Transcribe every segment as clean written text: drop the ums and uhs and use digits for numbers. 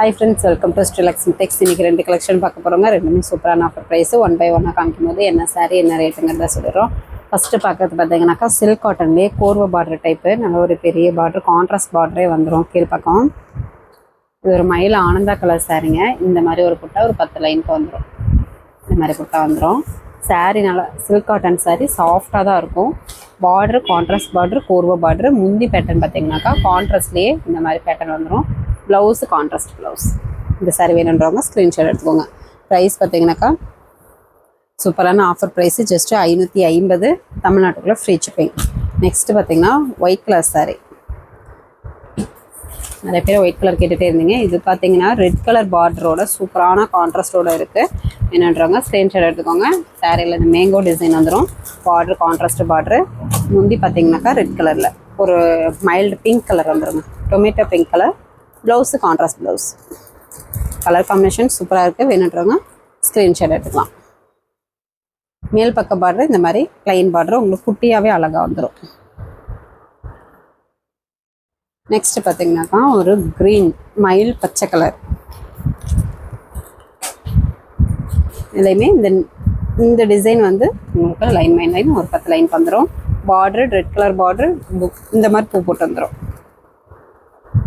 Hi friends, welcome to ஸ்ரீலக்ஸ் டெக்ஸ். இன்றைக்கி 2 collection பார்க்க போகிறோங்க. ரெண்டுமே சூப்பரான ஆஃபர் ப்ரைஸு. 1 by 1 காமிக்கும் போது என்ன சாரீ என்ன ரேட்டுங்கிறத சொல்லிடுறோம். ஃபஸ்ட்டு பார்க்கறது பார்த்தீங்கன்னாக்கா சில்க் காட்டன்லேயே கோர்வை பார்டர் டைப்பு, நல்ல ஒரு பெரிய பார்டர், கான்ட்ராஸ்ட் பார்டரே வந்துடும் கீழ்ப்பக்கம். இது ஒரு மயில் ஆனந்தா கலர் சாரீங்க. இந்த மாதிரி ஒரு புட்டா ஒரு 10 லைனுக்கு வந்துடும். இந்த மாதிரி புட்டா வந்துடும். சாரீ நல்லா சில்க் காட்டன் சாரீ சாஃப்டாக தான் இருக்கும். பார்டர் கான்ட்ராஸ்ட் பார்டர், கோர்வை பார்டர். முந்தி பேட்டர்ன் பார்த்தீங்கன்னாக்கா கான்ட்ராஸ்ட்லேயே இந்த மாதிரி பேட்டர்ன் வந்துடும். Blouse contrast blouse. இந்த சாரீ வேணுன்றவங்க ஸ்க்ரீன்ஷாட் எடுத்துக்கோங்க. ப்ரைஸ் பார்த்தீங்கன்னாக்கா சூப்பரான ஆஃபர் ப்ரைஸு, ஜஸ்ட்டு 550, தமிழ்நாட்டுக்குள்ளே ஃப்ரீ ஷிப்பிங். நெக்ஸ்ட்டு பார்த்தீங்கன்னா ஒயிட் கலர் சாரீ. நிறைய பேர் ஒயிட் கலர் கேட்டுகிட்டே இருந்தீங்க. இது பார்த்தீங்கன்னா ரெட் கலர் பார்டரோட சூப்பரான கான்ட்ராஸ்டோடு இருக்குது. என்னன்றவங்க ஸ்க்ரீன்ஷாட் எடுத்துக்கோங்க. சாரியில் இந்த மேங்கோ டிசைன் வந்துடும். Border contrast border. முந்தி பார்த்தீங்கன்னாக்கா ரெட் கலரில் ஒரு மைல்டு பிங்க் கலர் வந்துடுங்க, tomato pink colour. Blouse contrast blouse. Colour combination சூப்பராக இருக்குது. வேணுன்றவங்க ஸ்க்ரீன்ஷாட் எடுத்துக்கலாம். மேல் பக்க பார்டர் இந்த மாதிரி ப்ளைன் பார்டர் உங்களுக்கு குட்டியாகவே அழகாக வந்துடும். நெக்ஸ்ட்டு பார்த்தீங்கன்னாக்கா ஒரு க்ரீன் மயில் பச்சை கலர். இதுலையுமே இந்த டிசைன் வந்து உங்களுக்கு லைன் லைன் ஒரு 10 லைன் வந்துடும். பார்டர் ரெட் கலர் பார்டர், இந்த மாதிரி பூ போட்டு வந்துடும்.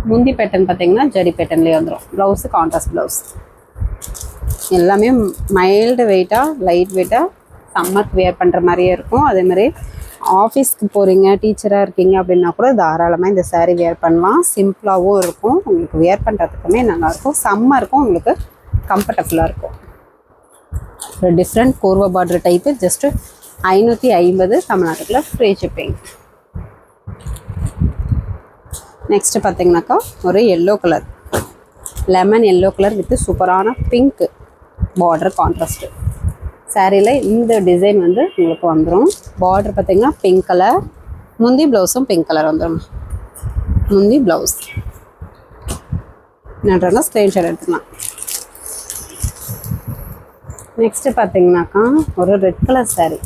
முந்தி பேட்டர்ன் பார்த்தீங்கன்னா ஜரி பேட்டர்ன்லேயே வந்துடும். Blouse contrast blouse. எல்லாமே மைல்டு வெயிட்டாக, லைட் வெயிட்டாக, சம்மருக்கு வேர் பண்ணுற மாதிரியே இருக்கும். அதேமாதிரி ஆஃபீஸ்க்கு போகிறீங்க, டீச்சராக இருக்கீங்க அப்படின்னா கூட தாராளமாக இந்த சாரீ வேர் பண்ணலாம். சிம்பிளாகவும் இருக்கும், உங்களுக்கு வேர் பண்ணுறதுக்குமே நல்லாயிருக்கும். சம்மருக்கும் உங்களுக்கு கம்ஃபர்டபுளாக இருக்கும். ஒரு different Korwa border type, just 550, தமிழ்நாட்டுக்குள்ள ஃப்ரீ ஷிப்பிங். நெக்ஸ்ட்டு பார்த்தீங்கன்னாக்கா ஒரு yellow colour, lemon yellow colour with சூப்பரான பிங்க் பார்டர் கான்ட்ராஸ்ட்டு. சாரியில் இந்த டிசைன் வந்து உங்களுக்கு வந்துடும். பார்டர் பார்த்தீங்கன்னா பிங்க் கலர். முந்தி ப்ளவுஸும் பிங்க் கலர் வந்துடும். முந்தி ப்ளவுஸ் என்னன்றாங்க ஸ்க்ரீன்ஷாட் எடுத்துக்கலாம். நெக்ஸ்ட்டு பார்த்தீங்கன்னாக்கா ஒரு red colour sari.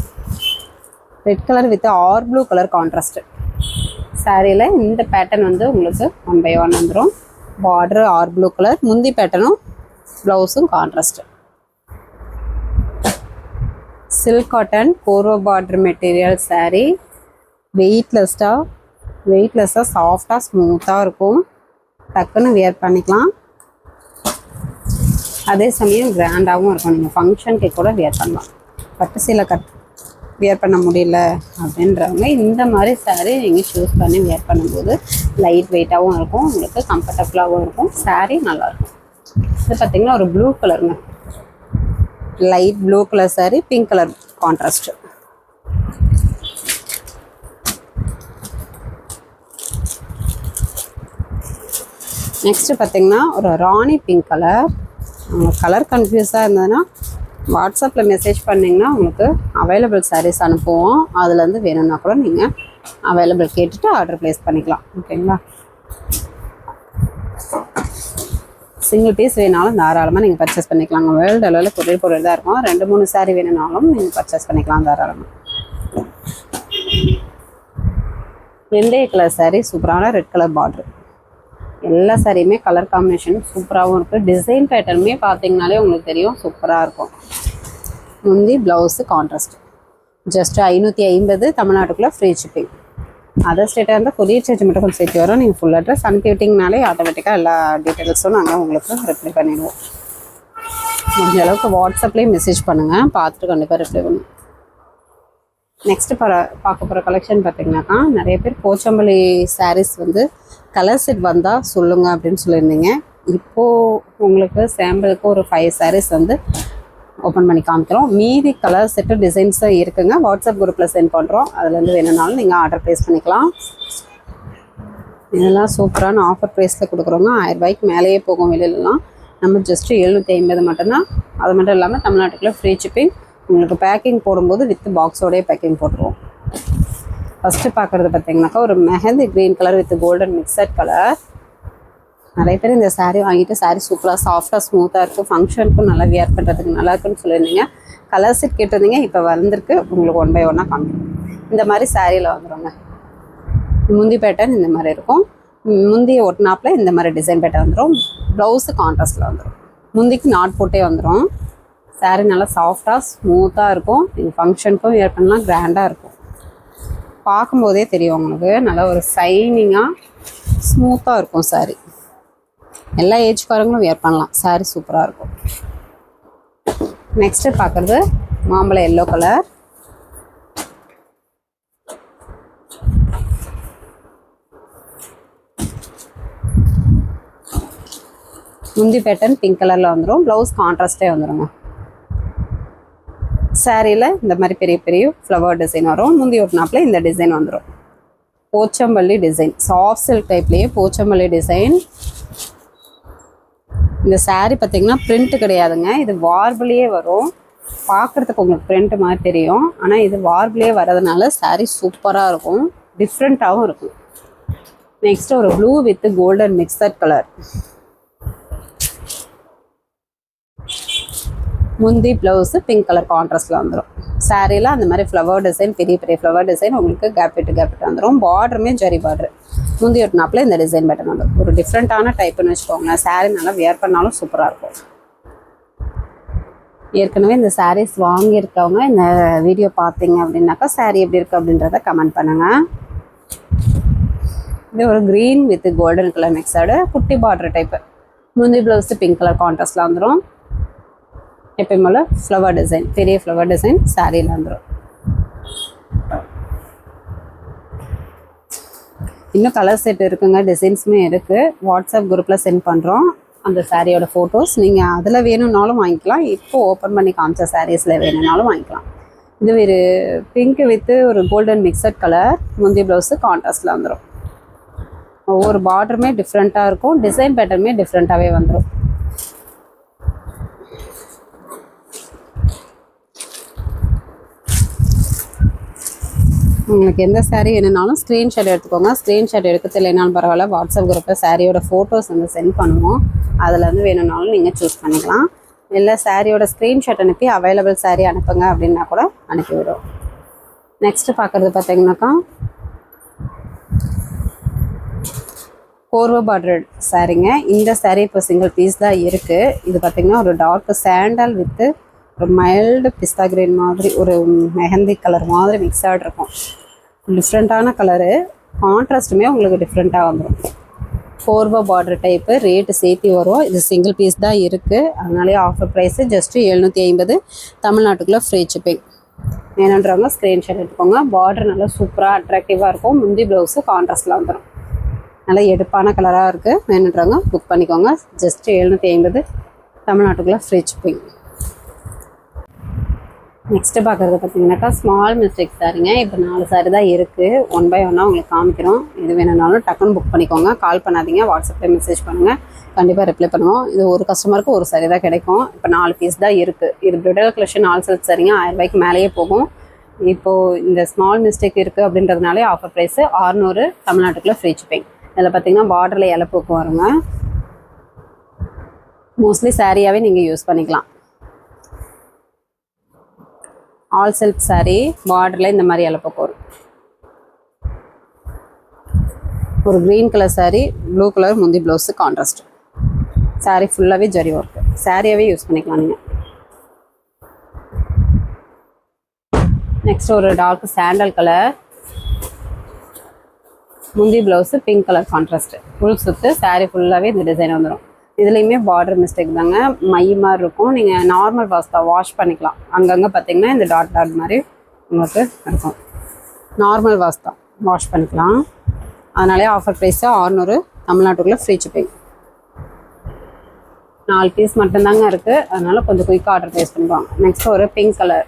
Red colour with or blue colour contrast. சாரியில் இந்த பேட்டர்ன் வந்து உங்களுக்கு 1 by 1 வந்துடும். பார்டர் ஆர் ப்ளூ கலர், முந்தி பேட்டர்னும் ப்ளவுஸும் கான்ட்ராஸ்ட்டு. சில்க் காட்டன் கோர்வா பார்டர் மெட்டீரியல் சாரீ. வெயிட்லெஸ்ஸாக சாஃப்டாக ஸ்மூத்தாக இருக்கும். டக்குன்னு வேர் பண்ணிக்கலாம். அதே சமயம் கிராண்டாகவும் இருக்கும். நீங்கள் ஃபங்க்ஷனுக்கு கூட வேர் பண்ணலாம். பட்டு சீலை வேர் பண்ண முடியல அப்படின்றவங்க இந்த மாதிரி சாரீ நீங்கள் சூஸ் பண்ணி வேர் பண்ணும்போது லைட் வெயிட்டாகவும் இருக்கும், உங்களுக்கு கம்ஃபர்டபுளாகவும் இருக்கும். சாரீ நல்லாயிருக்கும். இது பார்த்திங்கன்னா ஒரு ப்ளூ கலருங்க, light blue colour sari, pink colour contrast. Next பார்த்திங்கன்னா ஒரு ராணி பிங்க் கலர். கலர் கன்ஃபியூஸாக இருந்ததுன்னா வாட்ஸ்அப்பில் மெசேஜ் பண்ணிங்கன்னா உங்களுக்கு அவைலபிள் சாரீஸ் அனுப்புவோம். அதுலேருந்து வேணும்னா கூட நீங்கள் அவைலபிள் கேட்டுட்டு ஆர்டர் ப்ளேஸ் பண்ணிக்கலாம். ஓகேங்களா? சிங்கிள் பீஸ் வேணாலும் தாராளமாக நீங்கள் பர்ச்சேஸ் பண்ணிக்கலாங்க. வேர்ல்டு அளவில் கொரியர் பொருள் தான் இருக்கும். 2-3 சாரீ வேணும்னாலும் நீங்கள் பர்ச்சேஸ் பண்ணிக்கலாம் தாராளமாக. வெந்தய கலர் சாரீ, சூப்பரான ரெட் கலர் பார்டர். எல்லா சாரியுமே கலர் காம்பினேஷன் சூப்பராகவும் இருக்குது. டிசைன் பேட்டர்னுமே பார்த்தீங்கனாலே உங்களுக்கு தெரியும், சூப்பராக இருக்கும். முந்தி ப்ளவுஸு கான்ட்ராஸ்ட். ஜஸ்ட்டு 550, தமிழ்நாட்டுக்குள்ளே ஃப்ரீ ஷிப்பிங். அதர் ஸ்டேட்டாக இருந்தால் கொரியர் சார்ஜ் மட்டும் கொஞ்சம் சேர்த்து வரும். நீங்கள் ஃபுல் அட்ரஸ் அனுப்பி விட்டிங்கனாலே ஆட்டோமேட்டிக்காக எல்லா டீட்டெயில்ஸும் நாங்கள் உங்களுக்கு ரிப்ளை பண்ணிடுவோம். முடிஞ்ச அளவுக்கு வாட்ஸ்அப்லேயே மெசேஜ் பண்ணுங்கள், பார்த்துட்டு கண்டிப்பாக ரிப்ளை பண்ணுவோம். நெக்ஸ்ட்டு பார்க்க போகிற கலெக்ஷன் பார்த்திங்கனாக்கா நிறைய பேர் போச்சம்பள்ளி சாரீஸ் வந்து கலர் செட் வந்தால் சொல்லுங்கள் அப்படின்னு சொல்லியிருந்தீங்க. இப்போது உங்களுக்கு சாம்பிளுக்கு ஒரு 5 சாரீஸ் வந்து ஓப்பன் பண்ணி காமிக்கிறோம். மீதி கலர் செட்டு டிசைன்ஸும் இருக்குங்க. வாட்ஸ்அப் குரூப்பில் சென்ட் பண்ணுறோம். அதுலேருந்து வேணும்னாலும் நீங்கள் ஆர்டர் ப்ளேஸ் பண்ணிக்கலாம். இதெல்லாம் சூப்பரான ஆஃபர் ப்ரைஸில் கொடுக்குறோங்க. 1000 ரூபாய்க்கு மேலேயே போகும் வெளியிலலாம். நம்ம ஜஸ்ட்டு 750 மட்டும்தான். அது மட்டும் இல்லாமல் தமிழ்நாட்டுக்குள்ளே ஃப்ரீ ஷிப்பிங். உங்களுக்கு பேக்கிங் போடும்போது வித் பாக்ஸோடய பேக்கிங் போட்டுருவோம். ஃபஸ்ட்டு பார்க்குறது பார்த்தீங்கன்னாக்கா ஒரு mehndi green colour with golden mixed colour. நிறைய பேர் இந்த சாரீ வாங்கிட்டு சாரீ சூப்பராக சாஃப்டாக ஸ்மூத்தாக இருக்குது, ஃபங்க்ஷனுக்கும் நல்லா வியர் பண்ணுறதுக்கு நல்லா இருக்குன்னு சொல்லியிருந்தீங்க. கலர் செட் கேட்டிருந்தீங்க, இப்போ வந்திருக்கு. உங்களுக்கு 1 by 1 காமிக்கும். இந்த மாதிரி சாரியில் வந்துடுங்க. முந்தி பேட்டர்ன் இந்த மாதிரி இருக்கும். முந்தியை ஒட்டினாப்புல இந்த மாதிரி டிசைன் பேட்டர் வந்துடும். ப்ளவுஸு கான்ட்ராஸ்டில் வந்துடும். முந்திக்கு நாட் போட்டே வந்துடும். சாரீ நல்லா சாஃப்டாக ஸ்மூத்தாக இருக்கும். நீங்கள் ஃபங்க்ஷனுக்கும் வியர் பண்ணலாம், கிராண்டாக இருக்கும். பார்க்கும்போதே தெரியும் உங்களுக்கு நல்லா ஒரு சைனிங்காக ஸ்மூத்தாக இருக்கும் சாரீ. எல்லா ஏஜ்காரங்களும் வியர் பண்ணலாம். சாரீ சூப்பராக இருக்கும். நெக்ஸ்ட்டு பார்க்குறது மாம்பழ எல்லோ கலர். முந்தி பேட்டர்ன் பிங்க் கலரில் வந்துடும். ப்ளவுஸ் கான்ட்ராஸ்டே வந்துடுங்க. சாரியில் இந்த மாதிரி பெரிய பெரிய ஃப்ளவர் டிசைன் வரும். முந்தி ஒட்டினாப்பில் இந்த டிசைன் வந்துடும். போச்சம்பள்ளி டிசைன், சாஃப்ட் சில்க் டைப்லேயே போச்சம்பள்ளி டிசைன். இந்த சாரீ பார்த்திங்கன்னா பிரிண்ட்டு கிடையாதுங்க, இது வார்பிளையே வரும். பார்க்குறதுக்கு உங்களுக்கு பிரிண்ட் மாதிரி தெரியும், ஆனால் இது வார்பிளையே வரதுனால சாரீ சூப்பராக இருக்கும், டிஃப்ரெண்ட்டாகவும் இருக்கும். நெக்ஸ்ட்டு ஒரு blue with golden mixed colour. முந்தி ப்ளவுஸு பிங்க் கலர் கான்ட்ராஸ்டில் வந்துடும். சாரியில் அந்த மாதிரி ஃப்ளவர் டிசைன், பெரிய பெரிய ஃப்ளவர் டிசைன் உங்களுக்கு கேப்பிட்டு வந்துடும். பார்டருமே ஜரி பார்டரு. முந்தி ஒட்டினாப்பில் இந்த டிசைன் பேட்டர்ன் வந்துடும். ஒரு டிஃப்ரெண்ட்டான டைப்புன்னு வச்சுக்கோங்க. சாரீ நல்லா வியர் பண்ணாலும் சூப்பராக இருக்கும். ஏற்கனவே இந்த சாரீஸ் வாங்கியிருக்கவங்க இந்த வீடியோ பார்த்தீங்க அப்படின்னாக்கா சாரீ எப்படி இருக்குது அப்படின்றத கமெண்ட் பண்ணுங்கள். இது ஒரு green with golden colour mixed குட்டி பார்டர் டைப்பு. முந்தி ப்ளவுஸு பிங்க் கலர் கான்ட்ராஸ்டில் வந்துடும். எப்பயும் போல் ஃப்ளவர் டிசைன், பெரிய ஃப்ளவர் டிசைன் சாரியில் வந்துடும். இன்னும் கலர் செட் இருக்குங்க, டிசைன்ஸுமே இருக்குது. வாட்ஸ்அப் குரூப்பில் சென்ட் பண்ணுறோம் அந்த சாரியோட ஃபோட்டோஸ். நீங்கள் அதில் வேணும்னாலும் வாங்கிக்கலாம், இப்போ ஓப்பன் பண்ணி காமிச்ச சாரீஸில் வேணும்னாலும் வாங்கிக்கலாம். இது ஒரு பிங்க் வித்து ஒரு கோல்டன் மிக்சட் கலர். முந்தி ப்ளவுஸு கான்ட்ராஸ்டில் வந்துடும். ஒவ்வொரு பார்டருமே டிஃப்ரெண்ட்டாக இருக்கும், டிசைன் பேட்டர்னுமே டிஃப்ரெண்ட்டாகவே வந்துடும். உங்களுக்கு எந்த சாரீ வேணுனாலும் ஸ்க்ரீன்ஷாட் எடுத்துக்கோங்க. ஸ்க்ரீன்ஷாட் எடுக்க தெரியலனாலும் பரவாயில்ல, வாட்ஸ்அப் குரூப்பில் சாரியோட ஃபோட்டோஸ் வந்து சென்ட் பண்ணுவோம். அதில் வந்து வேணும்னாலும் நீங்கள் சூஸ் பண்ணிக்கலாம். இல்லை சாரியோட ஸ்க்ரீன்ஷாட் அனுப்பி அவைலபிள் சாரீ அனுப்புங்க அப்படின்னா கூட அனுப்பிவிடும். நெக்ஸ்ட்டு பார்க்குறது பார்த்தீங்கன்னாக்கா கோர்வ பார்டர் சாரீங்க. இந்த சாரீ இப்போ சிங்கிள் பீஸ் தான் இருக்குது. இது பார்த்திங்கன்னா ஒரு டார்க் சாண்டல் வித்து ஒரு மைல்டு பிஸ்தா கிரீன் மாதிரி ஒரு மெஹந்தி கலர் மாதிரி மிக்ஸாக இருக்கும். டிஃப்ரெண்ட்டான கலரு, கான்ட்ராஸ்ட்டுமே உங்களுக்கு டிஃப்ரெண்ட்டாக வந்துடும். கோர்வா பார்டர் டைப்பு, ரேட்டு சேர்த்து வரும். இது சிங்கிள் பீஸ் தான் இருக்குது, அதனாலே ஆஃபர் ப்ரைஸு ஜஸ்ட்டு 750. தமிழ்நாட்டுக்குள்ளே ஃப்ரீ ஷிப்பிங். வேணுன்றவங்க ஸ்க்ரீன்ஷாட் எடுத்துக்கோங்க. பார்டர் நல்லா சூப்பராக அட்ராக்டிவாக இருக்கும். முந்தி ப்ளவுஸு கான்ட்ராஸ்ட்டில் வந்துடும். நல்லா எடுப்பான கலராக இருக்குது. வேணுன்றவங்க புக் பண்ணிக்கோங்க. ஜஸ்ட்டு 750. தமிழ்நாட்டுக்குள்ளே ஃப்ரீ ஷிப்பிங். நெக்ஸ்ட்டு பார்க்குறது பார்த்தீங்கன்னாக்கா ஸ்மால் மிஸ்டேக் சாரிங்க. இப்போ 4 சாரி தான் இருக்குது. 1 by 1 உங்களுக்கு காமிக்கிறோம். இது வேணும்னாலும் டக்குன்னு புக் பண்ணிக்கோங்க. கால் பண்ணாதீங்க, வாட்ஸ்அப்பில் மெசேஜ் பண்ணுங்கள், கண்டிப்பாக ரிப்ளை பண்ணுவோம். இது ஒரு கஸ்டமருக்கு ஒரு சாரி தான் கிடைக்கும். இப்போ 4 பீஸ் தான் இருக்குது. இது பிரிடல் கலெக்ஷன் ஆல் செல்ஸ் சரிங்க, 1000 ரூபாய்க்கு மேலேயே போகும். இப்போது இந்த ஸ்மால் மிஸ்டேக் இருக்குது அப்படின்றதுனாலே ஆஃபர் ப்ரைஸு 600. தமிழ்நாட்டுக்குள்ளே ஃப்ரீ ஷிப்பிங். இதில் பார்த்தீங்கன்னா பார்டரில் இலப்போக்கு வருங்க. மோஸ்ட்லி சாரியாகவே நீங்கள் யூஸ் பண்ணிக்கலாம். ஆல் சில்க் சாரீ, பார்டரில் இந்த மாதிரி இலப்போக்கு வரும். ஒரு green colour sari, blue colour முந்தி ப்ளவுஸு கான்ட்ராஸ்ட். சாரீ ஃபுல்லாகவே ஜரி ஒர்க்கு. சாரியாகவே யூஸ் பண்ணிக்கலாம் நீங்கள். நெக்ஸ்ட் ஒரு டார்க் சாண்டல் கலர், முந்தி blouse pink colour contrast. Full சுற்று சாரீ ஃபுல்லாகவே இந்த டிசைன் வந்துடும். இதுலேயுமே பார்டர் மிஸ்டேக் தாங்க, மை மாதிரி இருக்கும். நீங்கள் நார்மல் பாஸ்தா வாஷ் பண்ணிக்கலாம். அங்கங்கே பார்த்தீங்கன்னா இந்த டாட் டாட் மாதிரி உங்களுக்கு இருக்கும். நார்மல் பாஸ்தா வாஷ் பண்ணிக்கலாம். அதனாலே ஆஃபர் ப்ரைஸு 600. தமிழ்நாட்டுக்குள்ளே ஃப்ரீ ஷிப்பிங். 4 பீஸ் மட்டும்தாங்க இருக்குது, அதனால் கொஞ்சம் குயிக்காக ஆர்டர் ப்ளேஸ் பண்ணிக்குவாங்க. நெக்ஸ்ட் ஒரு பிங்க் கலர்,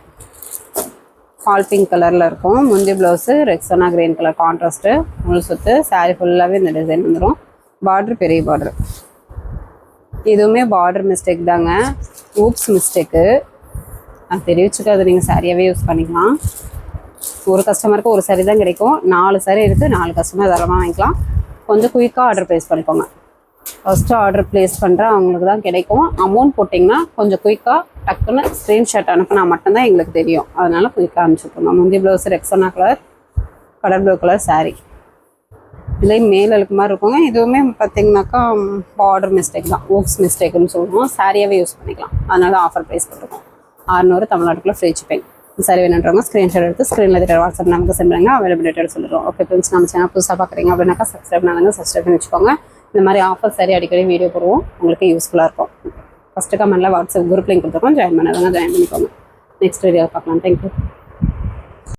பால் பிங்க் கலரில் இருக்கும். முந்தி blouse Rexona green colour contrast. முழு சுற்று சாரீ ஃபுல்லாகவே இந்த டிசைன் வந்துடும். பார்டர் பெரிய பார்டர். இதுவுமே பார்டர் மிஸ்டேக் தாங்க, ஊப்ஸ் மிஸ்டேக்கு. அது தெரிவிச்சுட்டு நீங்கள் சாரியாகவே யூஸ் பண்ணிக்கலாம். ஒரு கஸ்டமருக்கு ஒரு சாரி தான் கிடைக்கும். 4 சாரி இருக்குது, 4 கஸ்டமர் தாராளமாக வாங்கிக்கலாம். கொஞ்சம் குயிக்காக ஆர்டர் ப்ளேஸ் பண்ணிக்கோங்க. ஃபஸ்ட்டு ஆர்டர் ப்ளேஸ் பண்ணுற அவங்களுக்கு தான் கிடைக்கும். அமௌண்ட் போட்டிங்கன்னா கொஞ்சம் குயிக்காக டக்குன்னு ஸ்க்ரீன்ஷாட் அனுப்புனா மட்டும்தான் எங்களுக்கு தெரியும். அதனால் குயிக்காக அனுப்பிச்சுக்கோங்க. முந்தி ப்ளவுஸ் ரெக்ஸோனா கலர், கடல் ப்ளூ கலர் சாரீ. இதே மேலே இருக்க மாதிரி இருக்குங்க. இதுவுமே பார்த்தீங்கன்னாக்கா பார்டர் மிஸ்டேக் தான், ஓக்ஸ் மிஸ்டேக்குன்னு சொல்லுவோம். சாரியாகவே யூஸ் பண்ணிக்கலாம். அதனால ஆஃபர் ப்ரைஸ் போட்டுருக்கோம். 600 தமிழ்நாட்டுக்குள்ள ஃப்ரீ ஷிப்பிங். சாரி வேணுன்றவங்க ஸ்க்ரீன்ஷாட் எடுத்து ஸ்க்ரீனில் இருக்கிற வாட்ஸ்அப் நமக்கு சென்ட் பண்ணுங்க. அவைலபிலிட்டி சொல்லிடுவோம். ஓகே ஃப்ரெண்ட்ஸ், நம்ம சேனல் புதுசாக பார்க்குறீங்க அப்படின்னாக்கா சப்ஸ்கிரைப் பண்ணுங்க. சப்ஸ்கிரைப் பண்ணி வச்சுக்கோங்க. இந்த மாதிரி ஆஃபர் சாரி அடிக்கடி வீடியோ போடுவோம், உங்களுக்கு யூஸ்ஃபுல்லாக இருக்கும். ஃபஸ்ட்டு கமெண்ட்டில் வாட்ஸ்அப் குரூப் லிங்க் கொடுத்துருக்கோம், ஜாயின் பண்ணாதவங்க ஜாயின் பண்ணிக்கோங்க. நெக்ஸ்ட் வீடியோ பார்க்கலாம். தேங்க்யூ.